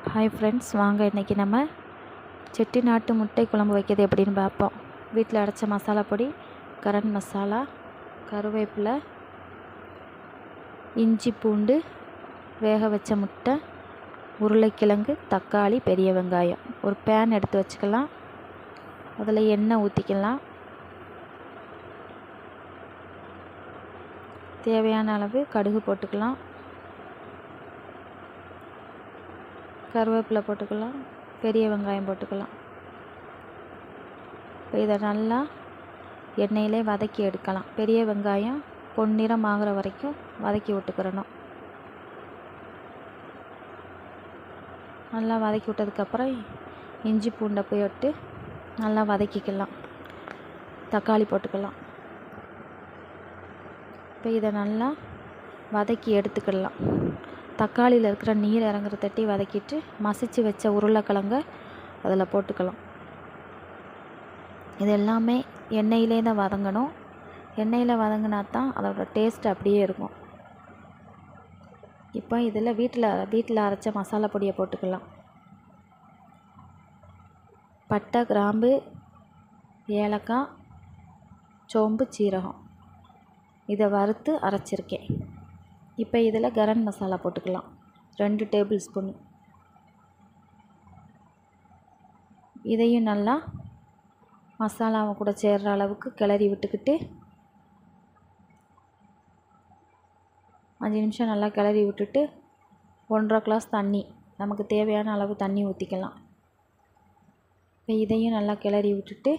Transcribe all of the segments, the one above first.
Hi friends, வாங்க இன்றைக்கி நம்ம செட்டிநாட்டு முட்டை குழம்பு வைக்கிறது எப்படின்னு பார்ப்போம். வீட்டில் அரைச்ச மசாலா பொடி, கரம் மசாலா, கருவேப்பிலை, இஞ்சி பூண்டு, வேக வச்ச முட்டை, உருளைக்கிழங்கு, தக்காளி, பெரிய வெங்காயம். ஒரு பேன் எடுத்து வச்சுக்கலாம். அதில் எண்ணெய் ஊற்றிக்கலாம். தேவையான அளவு கடுகு போட்டுக்கலாம். கருவேப்பிலை போட்டுக்கலாம். பெரிய வெங்காயம் போட்டுக்கலாம். இப்போ இதை நல்லா எண்ணெயிலே வதக்கி எடுக்கலாம். பெரிய வெங்காயம் பொன்னிறம் ஆகிற வரைக்கும் வதக்கி விட்டுக்கிறணும். நல்லா வதக்கி விட்டதுக்கப்புறம் இஞ்சி பூண்டை போட்டு நல்லா வதக்கிக்கலாம். தக்காளி போட்டுக்கலாம். இப்போ இதை நல்லா வதக்கி எடுத்துக்கிடலாம். தக்காளியில் இருக்கிற நீர் இறங்குற தட்டி வதக்கிட்டு மசிச்சு வச்ச உருளைக்கிழங்க அதில் போட்டுக்கலாம். இது எல்லாமே எண்ணெயிலே தான் வதங்கணும். எண்ணெயில் வதங்கினா தான் அதோட டேஸ்ட் அப்படியே இருக்கும். இப்போ இதில் வீட்டில் அரைச்ச மசாலா பொடியை போட்டுக்கலாம். பட்டை, கிராம்பு, ஏலக்காய், சோம்பு, சீரகம் இதை வறுத்து அரைச்சிருக்கேன். இப்போ இதில் கரம் மசாலா போட்டுக்கலாம். 2 டேபிள் ஸ்பூன். இதையும் நல்லா மசாலாவை கூட சேர்கிற அளவுக்கு கிளறி விட்டுக்கிட்டு 5 நிமிஷம் நல்லா கிளறி விட்டுட்டு 1.5 கிளாஸ் தண்ணி, நமக்கு தேவையான அளவு தண்ணி ஊற்றிக்கலாம். இப்போ இதையும் நல்லா கிளறி விட்டுட்டு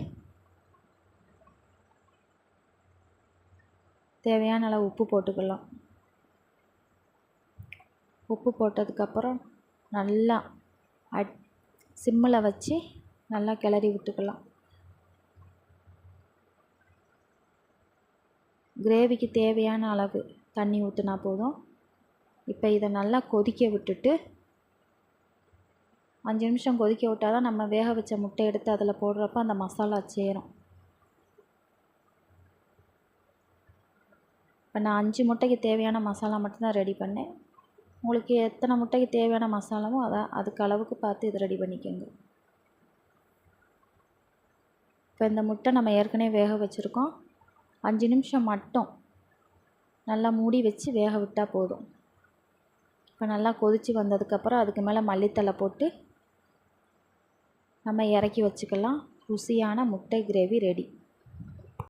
தேவையான அளவு உப்பு போட்டுக்கலாம். உப்பு போட்டதுக்கப்புறம் நல்லா சிம்மில் வச்சு நல்லா கிளறி விட்டுக்கலாம். கிரேவிக்கு தேவையான அளவு தண்ணி ஊற்றினா போதும். இப்போ இதை நல்லா கொதிக்க விட்டுட்டு 5 நிமிஷம் கொதிக்க விட்டால் தான் நம்ம வேக வச்ச முட்டை எடுத்து அதில் போடுறப்ப அந்த மசாலா சேரும். இப்போ நான் 5 முட்டைக்கு தேவையான மசாலா மட்டும்தான் ரெடி பண்ணேன். உங்களுக்கு எத்தனை முட்டைக்கு தேவையான மசாலாவோ அதுக்கு அளவுக்கு பார்த்து இதை ரெடி பண்ணிக்கோங்க. இப்போ இந்த முட்டை நம்ம ஏற்கனவே வேக வச்சுருக்கோம். 5 நிமிஷம் மட்டும் நல்லா மூடி வச்சு வேக விட்டால் போதும். இப்போ நல்லா கொதித்து வந்ததுக்கப்புறம் அதுக்கு மேலே மல்லித்தழை போட்டு நம்ம இறக்கி வச்சுக்கலாம். ருசியான முட்டை கிரேவி ரெடி.